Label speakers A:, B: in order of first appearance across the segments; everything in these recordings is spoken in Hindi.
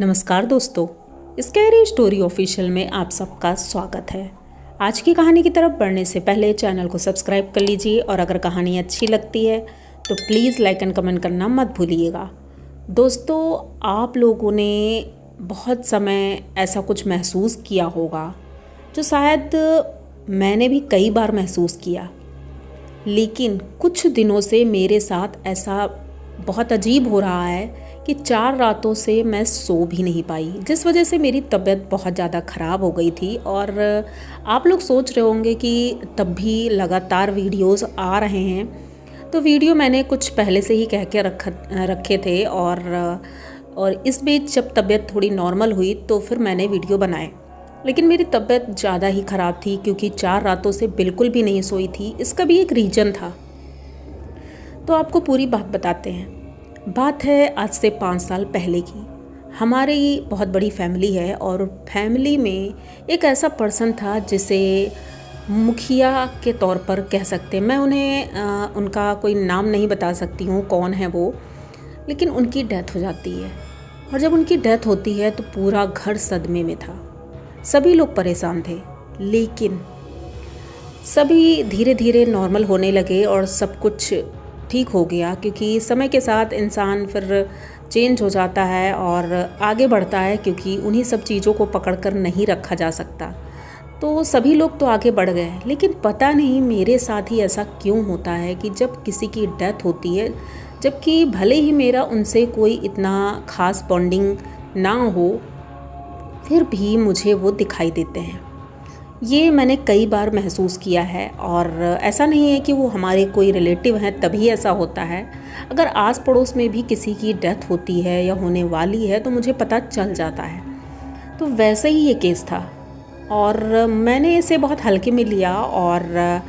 A: नमस्कार दोस्तों, स्कैरी स्टोरी ऑफिशियल में आप सबका स्वागत है। आज की कहानी की तरफ बढ़ने से पहले चैनल को सब्सक्राइब कर लीजिए और अगर कहानी अच्छी लगती है तो प्लीज़ लाइक एंड कमेंट करना मत भूलिएगा। दोस्तों, आप लोगों ने बहुत समय ऐसा कुछ महसूस किया होगा जो शायद मैंने भी कई बार महसूस किया, लेकिन कुछ दिनों से मेरे साथ ऐसा बहुत अजीब हो रहा है कि 4 रातों से मैं सो भी नहीं पाई, जिस वजह से मेरी तबीयत बहुत ज़्यादा ख़राब हो गई थी। और आप लोग सोच रहे होंगे कि तब भी लगातार वीडियोस आ रहे हैं, तो वीडियो मैंने कुछ पहले से ही कह के रखे थे और इस बीच जब तबीयत थोड़ी नॉर्मल हुई तो फिर मैंने वीडियो बनाए। लेकिन मेरी तबीयत ज़्यादा ही ख़राब थी क्योंकि 4 रातों से बिल्कुल भी नहीं सोई थी। इसका भी एक रीज़न था, तो आपको पूरी बात बताते हैं। बात है आज से 5 साल पहले की। हमारी बहुत बड़ी फैमिली है और फैमिली में एक ऐसा पर्सन था जिसे मुखिया के तौर पर कह सकते हैं। मैं उन्हें उनका कोई नाम नहीं बता सकती हूँ कौन है वो, लेकिन उनकी डेथ हो जाती है। और जब उनकी डेथ होती है तो पूरा घर सदमे में था, सभी लोग परेशान थे। लेकिन सभी धीरे धीरे नॉर्मल होने लगे और सब कुछ ठीक हो गया, क्योंकि समय के साथ इंसान फिर चेंज हो जाता है और आगे बढ़ता है, क्योंकि उन्हीं सब चीज़ों को पकड़कर नहीं रखा जा सकता। तो सभी लोग तो आगे बढ़ गए, लेकिन पता नहीं मेरे साथ ही ऐसा क्यों होता है कि जब किसी की डेथ होती है, जबकि भले ही मेरा उनसे कोई इतना ख़ास बॉन्डिंग ना हो, फिर भी मुझे वो दिखाई देते हैं। ये मैंने कई बार महसूस किया है। और ऐसा नहीं है कि वो हमारे कोई रिलेटिव हैं तभी ऐसा होता है। अगर आस पड़ोस में भी किसी की डेथ होती है या होने वाली है तो मुझे पता चल जाता है। तो वैसे ही ये केस था और मैंने इसे बहुत हल्के में लिया। और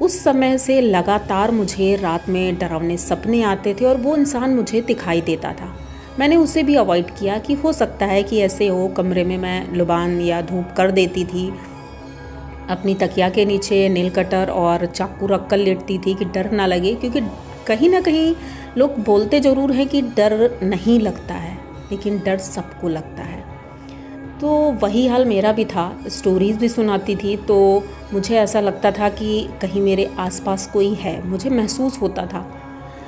A: उस समय से लगातार मुझे रात में डरावने सपने आते थे और वो इंसान मुझे दिखाई देता था। मैंने उसे भी अवॉइड किया कि हो सकता है कि ऐसे हो। कमरे में मैं लुबान या धूप कर देती थी, अपनी तकिया के नीचे नील कटर और चाकू रख कर लेटती थी कि डर ना लगे, क्योंकि कहीं ना कहीं लोग बोलते ज़रूर हैं कि डर नहीं लगता है, लेकिन डर सबको लगता है। तो वही हाल मेरा भी था। स्टोरीज़ भी सुनाती थी तो मुझे ऐसा लगता था कि कहीं मेरे आसपास कोई है, मुझे महसूस होता था।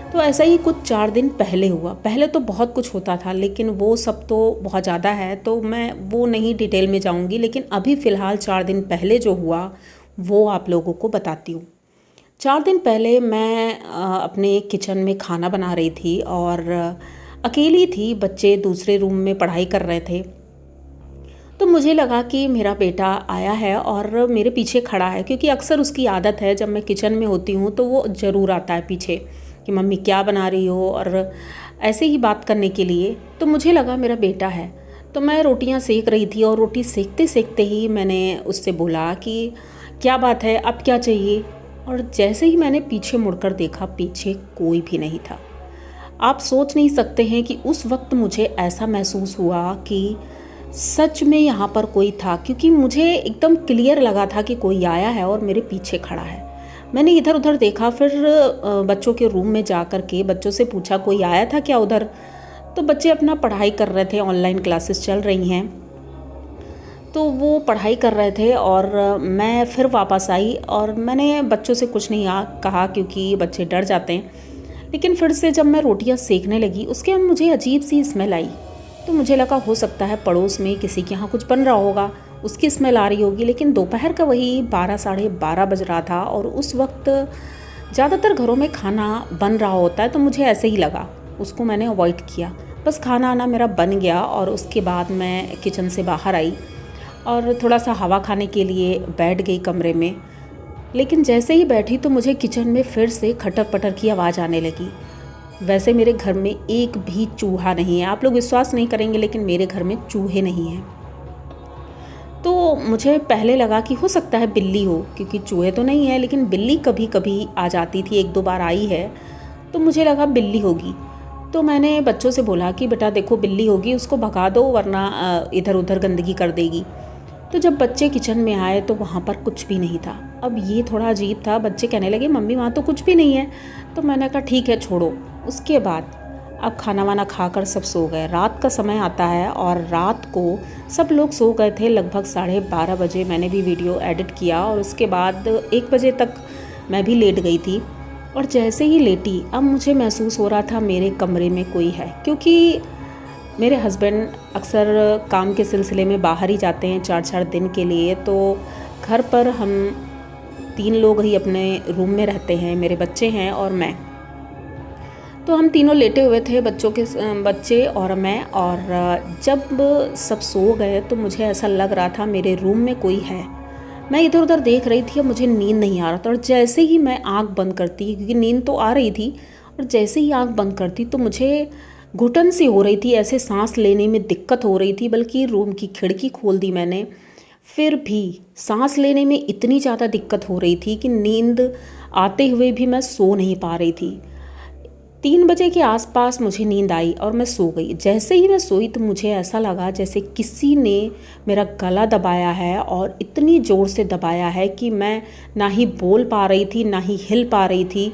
A: तो ऐसा ही कुछ 4 दिन पहले हुआ। पहले तो बहुत कुछ होता था, लेकिन वो सब तो बहुत ज़्यादा है, तो मैं वो नहीं डिटेल में जाऊंगी। लेकिन अभी फ़िलहाल 4 दिन पहले जो हुआ वो आप लोगों को बताती हूँ। 4 दिन पहले मैं अपने किचन में खाना बना रही थी और अकेली थी। बच्चे दूसरे रूम में पढ़ाई कर रहे थे, तो मुझे लगा कि मेरा बेटा आया है और मेरे पीछे खड़ा है, क्योंकि अक्सर उसकी आदत है जब मैं किचन में होती हूँ तो वो ज़रूर आता है पीछे कि मम्मी क्या बना रही हो, और ऐसे ही बात करने के लिए। तो मुझे लगा मेरा बेटा है। तो मैं रोटियां सेक रही थी और रोटी सेकते सेकते ही मैंने उससे बोला कि क्या बात है, अब क्या चाहिए। और जैसे ही मैंने पीछे मुड़कर देखा, पीछे कोई भी नहीं था। आप सोच नहीं सकते हैं कि उस वक्त मुझे ऐसा महसूस हुआ कि सच में यहाँ पर कोई था, क्योंकि मुझे एकदम क्लियर लगा था कि कोई आया है और मेरे पीछे खड़ा है। मैंने इधर उधर देखा, फिर बच्चों के रूम में जा कर के बच्चों से पूछा कोई आया था क्या उधर। तो बच्चे अपना पढ़ाई कर रहे थे, ऑनलाइन क्लासेस चल रही हैं, तो वो पढ़ाई कर रहे थे। और मैं फिर वापस आई और मैंने बच्चों से कुछ नहीं कहा, क्योंकि बच्चे डर जाते हैं। लेकिन फिर से जब मैं रोटियां सेकने लगी, उसके बाद मुझे अजीब सी स्मेल आई। तो मुझे लगा हो सकता है पड़ोस में किसी के यहाँ कुछ बन रहा होगा, उसकी स्मेल आ रही होगी। लेकिन दोपहर का वही 12 साढ़े 12 बज रहा था और उस वक्त ज़्यादातर घरों में खाना बन रहा होता है, तो मुझे ऐसे ही लगा। उसको मैंने अवॉइड किया। बस खाना आना मेरा बन गया और उसके बाद मैं किचन से बाहर आई और थोड़ा सा हवा खाने के लिए बैठ गई कमरे में। लेकिन जैसे ही बैठी तो मुझे किचन में फिर से खटर पटर की आवाज़ आने लगी। वैसे मेरे घर में एक भी चूहा नहीं है, आप लोग विश्वास नहीं करेंगे, लेकिन मेरे घर में चूहे नहीं हैं। तो मुझे पहले लगा कि हो सकता है बिल्ली हो, क्योंकि चूहे तो नहीं है, लेकिन बिल्ली कभी कभी आ जाती थी, 1-2 बार आई है, तो मुझे लगा बिल्ली होगी। तो मैंने बच्चों से बोला कि बेटा देखो बिल्ली होगी, उसको भगा दो वरना इधर उधर गंदगी कर देगी। तो जब बच्चे किचन में आए तो वहाँ पर कुछ भी नहीं था। अब ये थोड़ा अजीब था। बच्चे कहने लगे मम्मी वहाँ तो कुछ भी नहीं है। तो मैंने कहा ठीक है छोड़ो। उसके बाद अब खाना वाना खाकर सब सो गए। रात का समय आता है और रात को सब लोग सो गए थे। लगभग 12:30 बजे मैंने भी वीडियो एडिट किया और उसके बाद 1 बजे तक मैं भी लेट गई थी। और जैसे ही लेटी अब मुझे महसूस हो रहा था मेरे कमरे में कोई है, क्योंकि मेरे हस्बैंड अक्सर काम के सिलसिले में बाहर ही जाते हैं 4-4 दिन के लिए। तो घर पर हम 3 लोग ही अपने रूम में रहते हैं, मेरे बच्चे हैं और मैं। तो हम तीनों लेटे हुए थे, बच्चे और मैं। और जब सब सो गए तो मुझे ऐसा लग रहा था मेरे रूम में कोई है। मैं इधर उधर देख रही थी, अब मुझे नींद नहीं आ रहा था। और जैसे ही मैं आँख बंद करती, क्योंकि नींद तो आ रही थी, और जैसे ही आँख बंद करती तो मुझे घुटन सी हो रही थी, ऐसे सांस लेने में दिक्कत हो रही थी। बल्कि रूम की खिड़की खोल दी मैंने, फिर भी सांस लेने में इतनी ज़्यादा दिक्कत हो रही थी कि नींद आते हुए भी मैं सो नहीं पा रही थी। 3 बजे के आसपास मुझे नींद आई और मैं सो गई। जैसे ही मैं सोई तो मुझे ऐसा लगा जैसे किसी ने मेरा गला दबाया है, और इतनी ज़ोर से दबाया है कि मैं ना ही बोल पा रही थी ना ही हिल पा रही थी।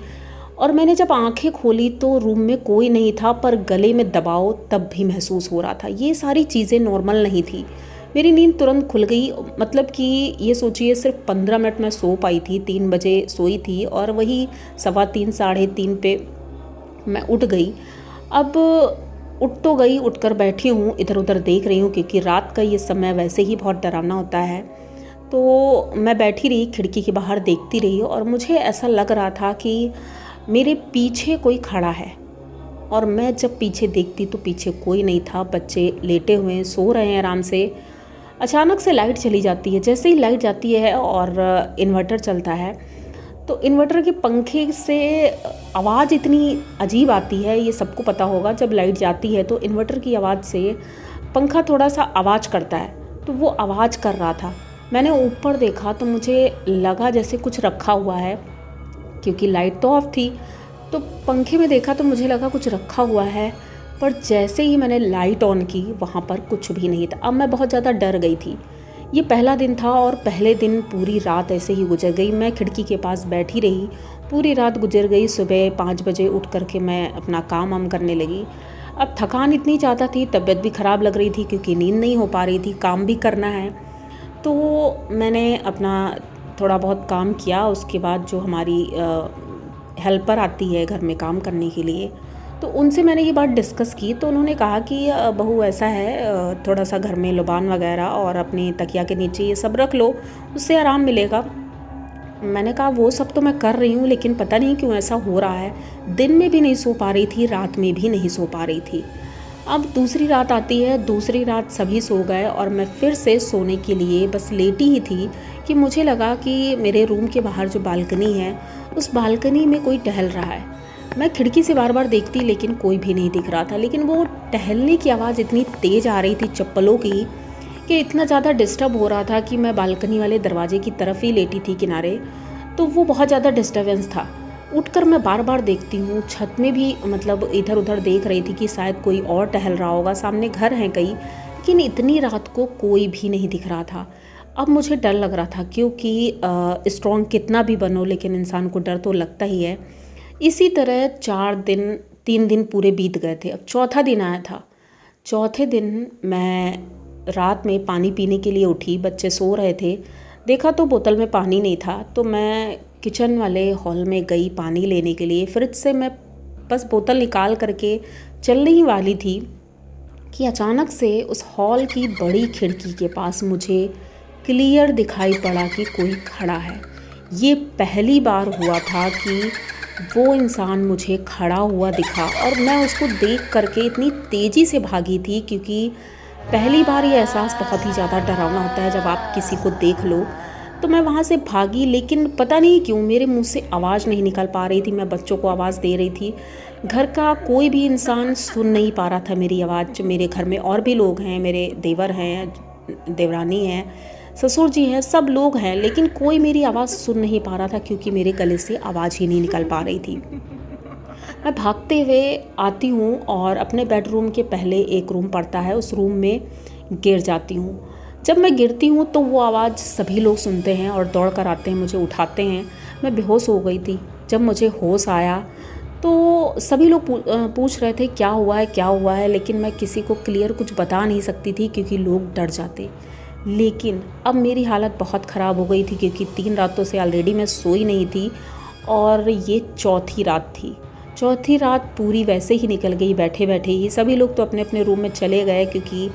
A: और मैंने जब आंखें खोली तो रूम में कोई नहीं था, पर गले में दबाव तब भी महसूस हो रहा था। ये सारी चीज़ें नॉर्मल नहीं थी। मेरी नींद तुरंत खुल गई। मतलब कि ये सोचिए सिर्फ 15 मिनट मैं सो पाई थी। 3 बजे सोई थी और वही 3:15 3:30 पे मैं उठ गई। अब उठ तो गई, उठकर बैठी हूँ, इधर उधर देख रही हूँ, क्योंकि रात का ये समय वैसे ही बहुत डरावना होता है। तो मैं बैठी रही, खिड़की के बाहर देखती रही और मुझे ऐसा लग रहा था कि मेरे पीछे कोई खड़ा है। और मैं जब पीछे देखती तो पीछे कोई नहीं था। बच्चे लेटे हुए हैं, सो रहे हैं आराम से। अचानक से लाइट चली जाती है। जैसे ही लाइट जाती है और इन्वर्टर चलता है, तो इन्वर्टर के पंखे से आवाज़ इतनी अजीब आती है, ये सबको पता होगा। जब लाइट जाती है तो इन्वर्टर की आवाज़ से पंखा थोड़ा सा आवाज़ करता है, तो वो आवाज़ कर रहा था। मैंने ऊपर देखा तो मुझे लगा जैसे कुछ रखा हुआ है, क्योंकि लाइट तो ऑफ थी। तो पंखे में देखा तो मुझे लगा कुछ रखा हुआ है, पर जैसे ही मैंने लाइट ऑन की वहाँ पर कुछ भी नहीं था। अब मैं बहुत ज़्यादा डर गई थी। ये पहला दिन था और पहले दिन पूरी रात ऐसे ही गुजर गई। मैं खिड़की के पास बैठी रही, पूरी रात गुजर गई। सुबह 5 बजे उठ करके मैं अपना काम वाम करने लगी। अब थकान इतनी ज़्यादा थी, तबीयत भी ख़राब लग रही थी, क्योंकि नींद नहीं हो पा रही थी, काम भी करना है। तो मैंने अपना थोड़ा बहुत काम किया। उसके बाद जो हमारी हेल्पर आती है घर में काम करने के लिए, तो उनसे मैंने ये बात डिस्कस की। तो उन्होंने कहा कि बहू ऐसा है, थोड़ा सा घर में लुबान वगैरह और अपनी तकिया के नीचे ये सब रख लो, उससे आराम मिलेगा। मैंने कहा वो सब तो मैं कर रही हूँ, लेकिन पता नहीं क्यों ऐसा हो रहा है। दिन में भी नहीं सो पा रही थी, रात में भी नहीं सो पा रही थी। अब दूसरी रात आती है, दूसरी रात सभी सो गए और मैं फिर से सोने के लिए बस लेटी ही थी कि मुझे लगा कि मेरे रूम के बाहर जो बालकनी है, उस बालकनी में कोई टहल रहा है। मैं खिड़की से बार बार देखती, लेकिन कोई भी नहीं दिख रहा था। लेकिन वो टहलने की आवाज़ इतनी तेज़ आ रही थी चप्पलों की, कि इतना ज़्यादा डिस्टर्ब हो रहा था कि मैं बालकनी वाले दरवाजे की तरफ ही लेटी थी किनारे। तो वो बहुत ज़्यादा डिस्टर्बेंस था। उठकर मैं बार बार देखती हूँ, छत में भी मतलब इधर उधर देख रही थी कि शायद कोई और टहल रहा होगा, सामने घर हैं कई, लेकिन इतनी रात को कोई भी नहीं दिख रहा था। अब मुझे डर लग रहा था, क्योंकि स्ट्रॉन्ग कितना भी बनो लेकिन इंसान को डर तो लगता ही है। इसी तरह 3 दिन पूरे बीत गए थे। अब चौथा दिन आया था। चौथे दिन मैं रात में पानी पीने के लिए उठी, बच्चे सो रहे थे। देखा तो बोतल में पानी नहीं था, तो मैं किचन वाले हॉल में गई पानी लेने के लिए। फ्रिज से मैं बस बोतल निकाल करके चलने ही वाली थी कि अचानक से उस हॉल की बड़ी खिड़की के पास मुझे क्लियर दिखाई पड़ा कि कोई खड़ा है। ये पहली बार हुआ था कि वो इंसान मुझे खड़ा हुआ दिखा, और मैं उसको देख करके इतनी तेज़ी से भागी थी, क्योंकि पहली बार ये एहसास बहुत ही ज़्यादा डरावना होता है जब आप किसी को देख लो। तो मैं वहाँ से भागी, लेकिन पता नहीं क्यों मेरे मुंह से आवाज़ नहीं निकल पा रही थी। मैं बच्चों को आवाज़ दे रही थी, घर का कोई भी इंसान सुन नहीं पा रहा था मेरी आवाज़। मेरे घर में और भी लोग हैं, मेरे देवर हैं, देवरानी हैं, ससुर जी हैं, सब लोग हैं, लेकिन कोई मेरी आवाज़ सुन नहीं पा रहा था, क्योंकि मेरे गले से आवाज़ ही नहीं निकल पा रही थी। मैं भागते हुए आती हूँ और अपने बेडरूम के पहले एक रूम पड़ता है, उस रूम में गिर जाती हूँ। जब मैं गिरती हूँ तो वो आवाज़ सभी लोग सुनते हैं और दौड़ कर आते हैं, मुझे उठाते हैं। मैं बेहोश हो गई थी। जब मुझे होश आया तो सभी लोग पूछ रहे थे क्या हुआ है, लेकिन मैं किसी को क्लियर कुछ बता नहीं सकती थी क्योंकि लोग डर जाते। लेकिन अब मेरी हालत बहुत ख़राब हो गई थी क्योंकि 3 रातों से ऑलरेडी मैं सोई नहीं थी और ये चौथी रात थी। चौथी रात पूरी वैसे ही निकल गई बैठे बैठे ही। सभी लोग तो अपने अपने रूम में चले गए क्योंकि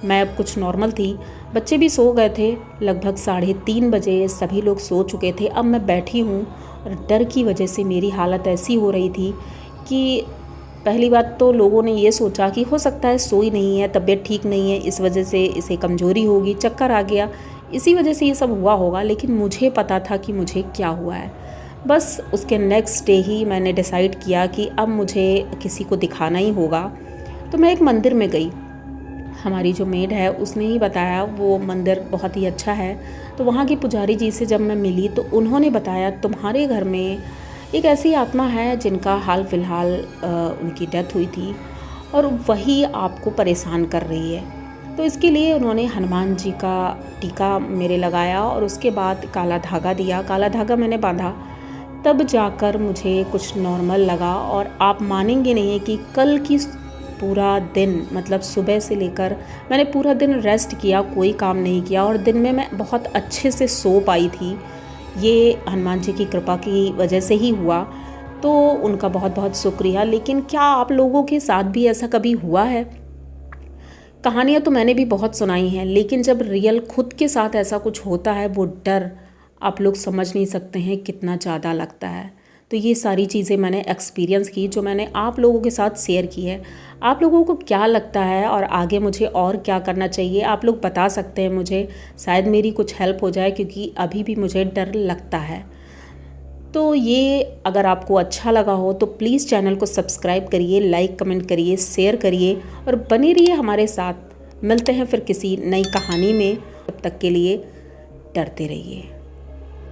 A: मैं अब कुछ नॉर्मल थी। बच्चे भी सो गए थे। लगभग 3:30 बजे सभी लोग सो चुके थे। अब मैं बैठी हूँ और डर की वजह से मेरी हालत ऐसी हो रही थी कि पहली बात तो लोगों ने ये सोचा कि हो सकता है सोई नहीं है, तबीयत ठीक नहीं है, इस वजह से इसे कमज़ोरी होगी, चक्कर आ गया, इसी वजह से ये सब हुआ होगा। लेकिन मुझे पता था कि मुझे क्या हुआ है। बस उसके नेक्स्ट डे ही मैंने डिसाइड किया कि अब मुझे किसी को दिखाना ही होगा। तो मैं एक मंदिर में गई। हमारी जो मेड है उसने ही बताया, वो मंदिर बहुत ही अच्छा है। तो वहाँ की पुजारी जी से जब मैं मिली तो उन्होंने बताया तुम्हारे घर में एक ऐसी आत्मा है जिनका हाल फिलहाल उनकी डेथ हुई थी और वही आपको परेशान कर रही है। तो इसके लिए उन्होंने हनुमान जी का टीका मेरे लगाया और उसके बाद काला धागा दिया। काला धागा मैंने बांधा, तब जाकर मुझे कुछ नॉर्मल लगा। और आप मानेंगे नहीं कि कल की पूरा दिन, मतलब सुबह से लेकर मैंने पूरा दिन रेस्ट किया, कोई काम नहीं किया और दिन में मैं बहुत अच्छे से सो पाई थी। ये हनुमान जी की कृपा की वजह से ही हुआ, तो उनका बहुत बहुत शुक्रिया। लेकिन क्या आप लोगों के साथ भी ऐसा कभी हुआ है? कहानियाँ तो मैंने भी बहुत सुनाई हैं, लेकिन जब रियल खुद के साथ ऐसा कुछ होता है, वो डर आप लोग समझ नहीं सकते हैं कितना ज़्यादा लगता है। तो ये सारी चीज़ें मैंने एक्सपीरियंस की, जो मैंने आप लोगों के साथ शेयर की है। आप लोगों को क्या लगता है और आगे मुझे और क्या करना चाहिए, आप लोग बता सकते हैं मुझे, शायद मेरी कुछ हेल्प हो जाए, क्योंकि अभी भी मुझे डर लगता है। तो ये अगर आपको अच्छा लगा हो तो प्लीज़ चैनल को सब्सक्राइब करिए, लाइक कमेंट करिए, शेयर करिए और बने रहिए हमारे साथ। मिलते हैं फिर किसी नई कहानी में, तब तक के लिए डरते रहिए।